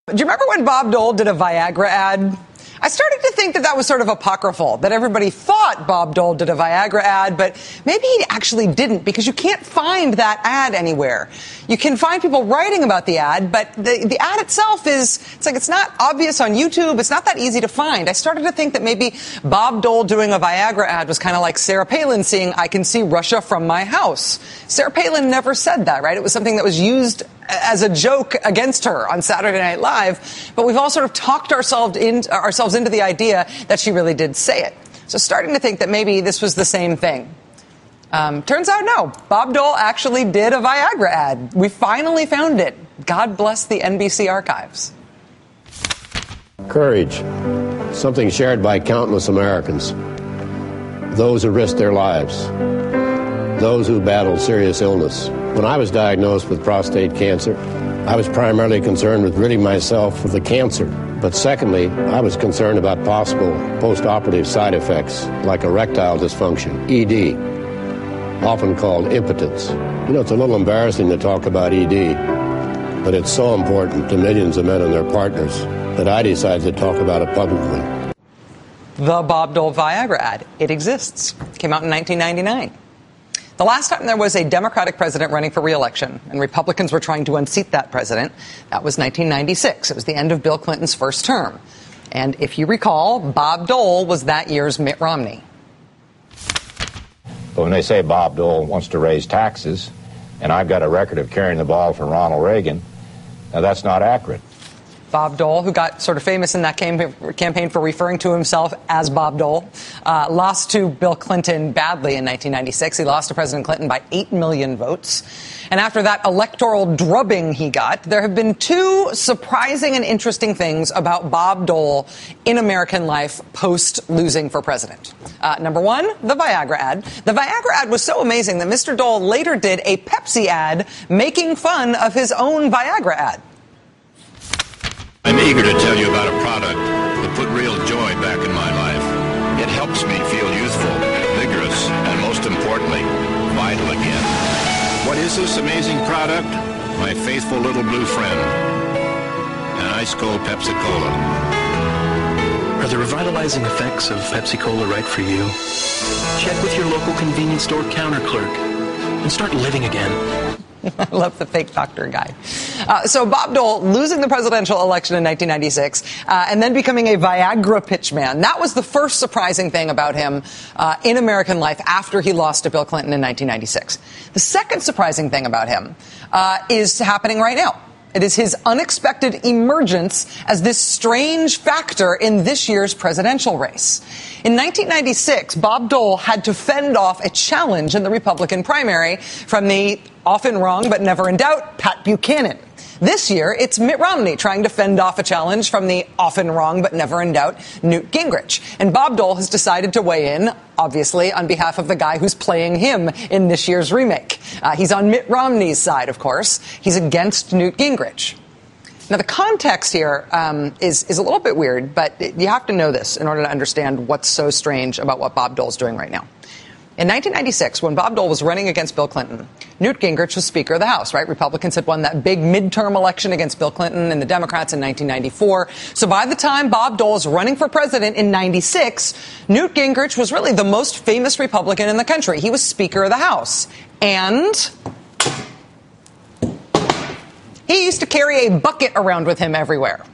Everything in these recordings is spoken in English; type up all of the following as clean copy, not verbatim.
Do you remember when Bob Dole did a Viagra ad? I started to think that was sort of apocryphal, that everybody thought Bob Dole did a Viagra ad, but maybe he actually didn't, because you can't find that ad anywhere. You can find people writing about the ad, but the ad itself it's not obvious on YouTube. It's not that easy to find. I started to think that maybe Bob Dole doing a Viagra ad was kind of like Sarah Palin saying, "I can see Russia from my house." Sarah Palin never said that, right? It was something that was used as a joke against her on Saturday Night Live, but we've all sort of talked ourselves into the idea that she really did say it. So starting to think that maybe this was the same thing. Turns out no. Bob Dole actually did a Viagra ad. We finally found it. God bless the NBC archives. Courage, something shared by countless Americans. Those who risked their lives. Those who battled serious illness. When I was diagnosed with prostate cancer, I was primarily concerned with ridding myself of the cancer. But secondly, I was concerned about possible post-operative side effects like erectile dysfunction, ED, often called impotence. You know, it's a little embarrassing to talk about ED, but it's so important to millions of men and their partners that I decided to talk about it publicly. The Bob Dole Viagra ad. It exists. It came out in 1999. The last time there was a Democratic president running for re-election and Republicans were trying to unseat that president, that was 1996. It was the end of Bill Clinton's first term. And if you recall, Bob Dole was that year's Mitt Romney. But when they say Bob Dole wants to raise taxes, and I've got a record of carrying the ball for Ronald Reagan, now that's not accurate. Bob Dole, who got sort of famous in that campaign for referring to himself as Bob Dole, lost to Bill Clinton badly in 1996. He lost to President Clinton by 8 million votes. And after that electoral drubbing he got, there have been two surprising and interesting things about Bob Dole in American life post-losing for president. Number one, the Viagra ad. The Viagra ad was so amazing that Mr. Dole later did a Pepsi ad making fun of his own Viagra ad. I'm eager to tell you about a product that put real joy back in my life. It helps me feel youthful, vigorous, and most importantly, vital again. What is this amazing product? My faithful little blue friend, an ice-cold Pepsi-Cola. Are the revitalizing effects of Pepsi-Cola right for you? Check with your local convenience store counter clerk and start living again. I love the fake doctor guy. So Bob Dole losing the presidential election in 1996 and then becoming a Viagra pitchman. That was the first surprising thing about him in American life after he lost to Bill Clinton in 1996. The second surprising thing about him is happening right now. It is his unexpected emergence as this strange factor in this year's presidential race. In 1996, Bob Dole had to fend off a challenge in the Republican primary from the often wrong but never in doubt Pat Buchanan. This year, it's Mitt Romney trying to fend off a challenge from the often wrong but never in doubt Newt Gingrich. And Bob Dole has decided to weigh in, obviously, on behalf of the guy who's playing him in this year's remake. He's on Mitt Romney's side, of course. He's against Newt Gingrich. Now, the context here is a little bit weird, but you have to know this in order to understand what's so strange about what Bob Dole's doing right now. In 1996, when Bob Dole was running against Bill Clinton, Newt Gingrich was Speaker of the House, right? Republicans had won that big midterm election against Bill Clinton and the Democrats in 1994. So by the time Bob Dole was running for president in 96, Newt Gingrich was really the most famous Republican in the country. He was Speaker of the House. And he used to carry a bucket around with him everywhere.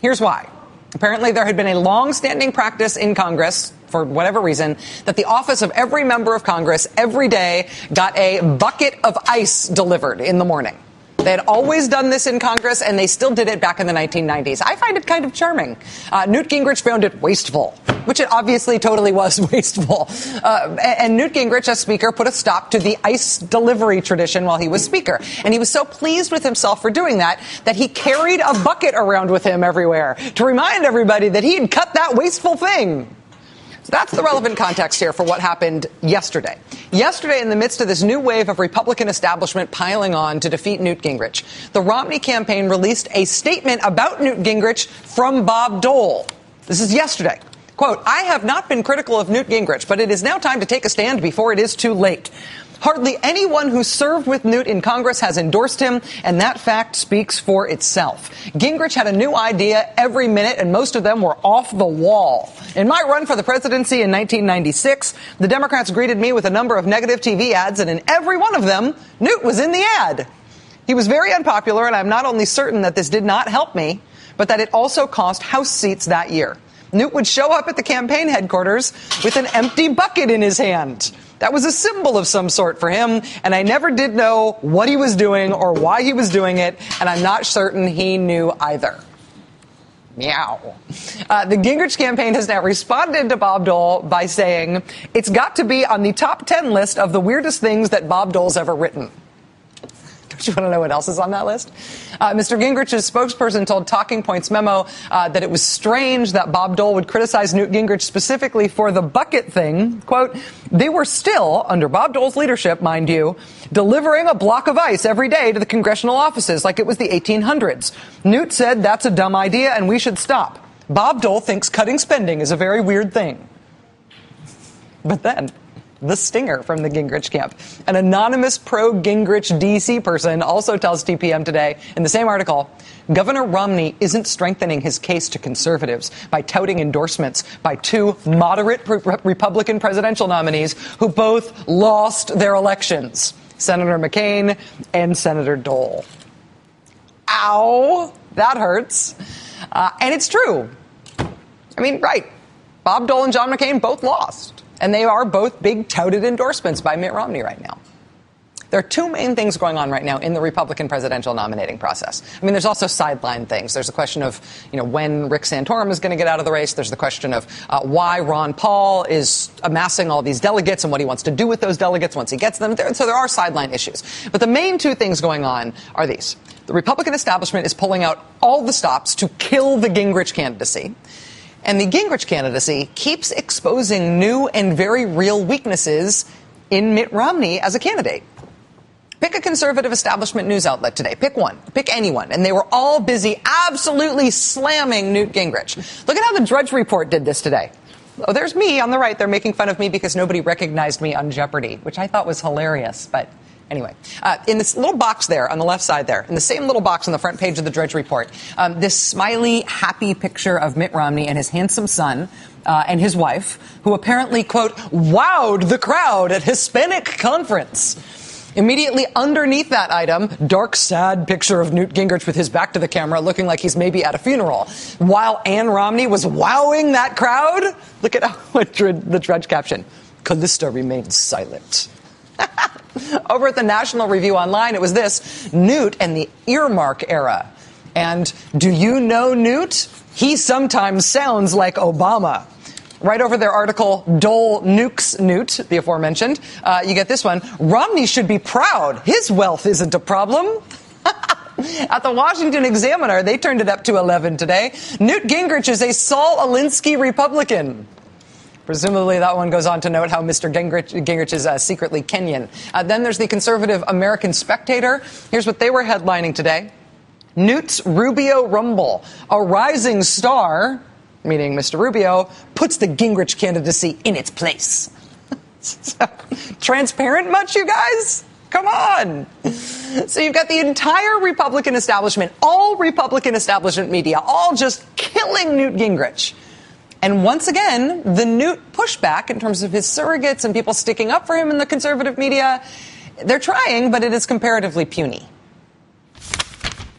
Here's why. Apparently, there had been a long-standing practice in Congress, for whatever reason, that the office of every member of Congress every day got a bucket of ice delivered in the morning. They had always done this in Congress, and they still did it back in the 1990s. I find it kind of charming. Newt Gingrich found it wasteful, which it obviously totally was wasteful. And Newt Gingrich, as Speaker, put a stop to the ice delivery tradition while he was Speaker. And he was so pleased with himself for doing that he carried a bucket around with him everywhere to remind everybody that he had cut that wasteful thing. So that's the relevant context here for what happened yesterday. Yesterday, in the midst of this new wave of Republican establishment piling on to defeat Newt Gingrich, the Romney campaign released a statement about Newt Gingrich from Bob Dole. This is yesterday. Quote, "I have not been critical of Newt Gingrich, but it is now time to take a stand before it is too late. Hardly anyone who served with Newt in Congress has endorsed him, and that fact speaks for itself. Gingrich had a new idea every minute, and most of them were off the wall. In my run for the presidency in 1996, the Democrats greeted me with a number of negative TV ads, and in every one of them, Newt was in the ad. He was very unpopular, and I'm not only certain that this did not help me, but that it also cost House seats that year. Newt would show up at the campaign headquarters with an empty bucket in his hand. That was a symbol of some sort for him, and I never did know what he was doing or why he was doing it, and I'm not certain he knew either. Meow. The Gingrich campaign has now responded to Bob Dole by saying it's got to be on the top 10 list of the weirdest things that Bob Dole's ever written. Don't you want to know what else is on that list? Mr. Gingrich's spokesperson told Talking Points Memo that it was strange that Bob Dole would criticize Newt Gingrich specifically for the bucket thing. Quote, they were still, under Bob Dole's leadership, mind you, delivering a block of ice every day to the congressional offices like it was the 1800s. Newt said that's a dumb idea and we should stop. Bob Dole thinks cutting spending is a very weird thing. But then, the stinger from the Gingrich camp. An anonymous pro-Gingrich D.C. person also tells TPM today in the same article, Governor Romney isn't strengthening his case to conservatives by touting endorsements by two moderate Republican presidential nominees who both lost their elections, Senator McCain and Senator Dole. Ow, that hurts. And it's true. I mean, right. Bob Dole and John McCain both lost. And they are both big touted endorsements by Mitt Romney right now. There are two main things going on right now in the Republican presidential nominating process. I mean, there's also sideline things. There's a question of, when Rick Santorum is going to get out of the race. There's the question of why Ron Paul is amassing all these delegates and what he wants to do with those delegates once he gets them. So there are sideline issues. But the main two things going on are these. The Republican establishment is pulling out all the stops to kill the Gingrich candidacy. And the Gingrich candidacy keeps exposing new and very real weaknesses in Mitt Romney as a candidate. Pick a conservative establishment news outlet today. Pick one. Pick anyone. And they were all busy absolutely slamming Newt Gingrich. Look at how the Drudge Report did this today. Oh, there's me on the right. They're making fun of me because nobody recognized me on Jeopardy, which I thought was hilarious. But anyway, in this little box there on the left side there, in the same little box on the front page of the Drudge Report, this smiley, happy picture of Mitt Romney and his handsome son and his wife, who apparently, quote, wowed the crowd at Hispanic conference. Immediately underneath that item, dark, sad picture of Newt Gingrich with his back to the camera looking like he's maybe at a funeral. While Ann Romney was wowing that crowd, look at the Drudge caption, Callista remains silent. Over at the National Review Online, it was this, Newt and the earmark era. And do you know Newt? He sometimes sounds like Obama. Right over their article, Dole nukes Newt, the aforementioned. You get this one. Romney should be proud. His wealth isn't a problem. At the Washington Examiner, they turned it up to 11 today. Newt Gingrich is a Saul Alinsky Republican. Presumably that one goes on to note how Mr. Gingrich is secretly Kenyan. Then there's the conservative American Spectator. Here's what they were headlining today. Newt's Rubio Rumble. A rising star, meaning Mr. Rubio, puts the Gingrich candidacy in its place. So, transparent much, you guys? Come on. So you've got the entire Republican establishment, all Republican establishment media, all just killing Newt Gingrich. And once again, the Newt pushback in terms of his surrogates and people sticking up for him in the conservative media, they're trying, but it is comparatively puny.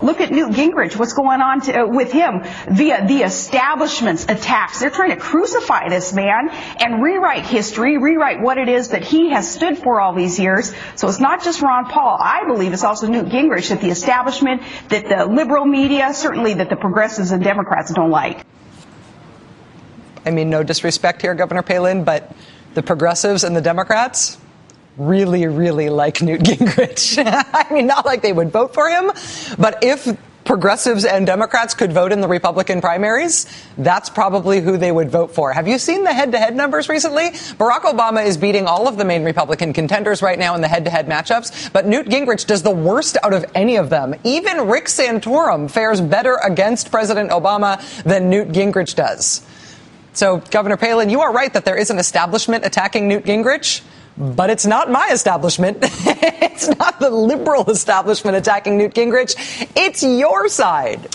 Look at Newt Gingrich, what's going on with him via the establishment's attacks. They're trying to crucify this man and rewrite history, rewrite what it is that he has stood for all these years. So it's not just Ron Paul. I believe it's also Newt Gingrich that the establishment, that the liberal media, certainly that the progressives and Democrats don't like. I mean, no disrespect here, Governor Palin, but the progressives and the Democrats really, really like Newt Gingrich. I mean, not like they would vote for him, but if progressives and Democrats could vote in the Republican primaries, that's probably who they would vote for. Have you seen the head-to-head numbers recently? Barack Obama is beating all of the main Republican contenders right now in the head-to-head matchups, but Newt Gingrich does the worst out of any of them. Even Rick Santorum fares better against President Obama than Newt Gingrich does. So, Governor Palin, you are right that there is an establishment attacking Newt Gingrich, But it's not my establishment. It's not the liberal establishment attacking Newt Gingrich. It's your side.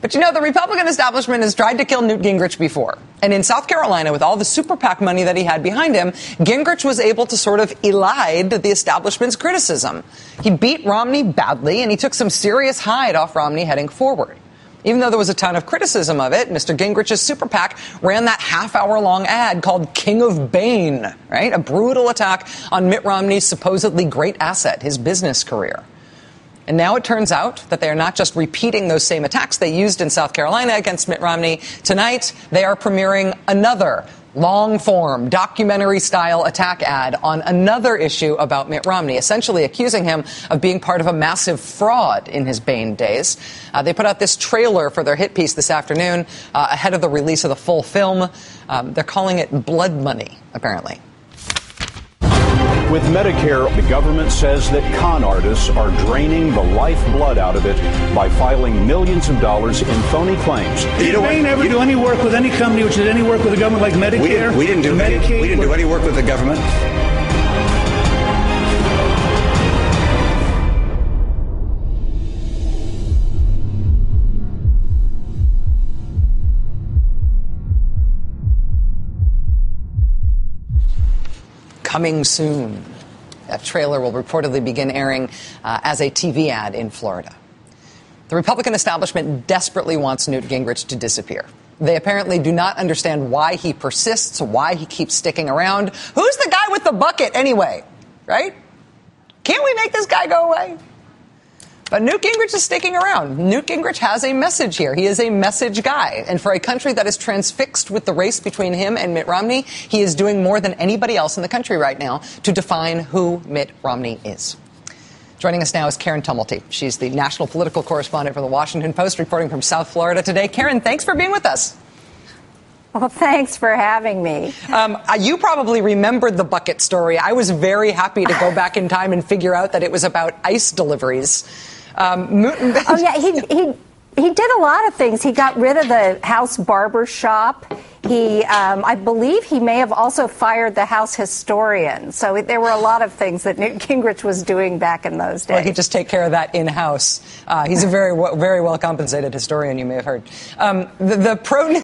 But you know, the Republican establishment has tried to kill Newt Gingrich before. And in South Carolina, with all the super PAC money that he had behind him, Gingrich was able to sort of elide the establishment's criticism. He beat Romney badly, and he took some serious hide off Romney heading forward. Even though there was a ton of criticism of it, Mr. Gingrich's super PAC ran that half-hour-long ad called King of Bane, right? A brutal attack on Mitt Romney's supposedly great asset, his business career. And now it turns out that they are not just repeating those same attacks they used in South Carolina against Mitt Romney. Tonight, they are premiering another long-form, documentary-style attack ad on another issue about Mitt Romney, essentially accusing him of being part of a massive fraud in his Bane days. They put out this trailer for their hit piece this afternoon ahead of the release of the full film. They're calling it Blood Money, apparently. With Medicare, the government says that con artists are draining the lifeblood out of it by filing millions of dollars in phony claims. Did Bain ever do any work with any company which did any work with the government like Medicare? We didn't do any work with the government. Coming soon. That trailer will reportedly begin airing as a TV ad in Florida. The Republican establishment desperately wants Newt Gingrich to disappear. They apparently do not understand why he persists, why he keeps sticking around. Who's the guy with the bucket anyway? Right? Can't we make this guy go away? But Newt Gingrich is sticking around. Newt Gingrich has a message here. He is a message guy. And for a country that is transfixed with the race between him and Mitt Romney, he is doing more than anybody else in the country right now to define who Mitt Romney is. Joining us now is Karen Tumulty. She's the national political correspondent for The Washington Post, reporting from South Florida today. Karen, thanks for being with us. Well, thanks for having me. You probably remembered the bucket story. I was very happy to go back in time and figure out that it was about ice deliveries. Oh, yeah, he did a lot of things. He got rid of the House barber shop. I believe he may have also fired the House historian. So there were a lot of things that Newt Gingrich was doing back in those days. Well, he'd just take care of that in-house. He's a very well compensated historian, you may have heard. The pro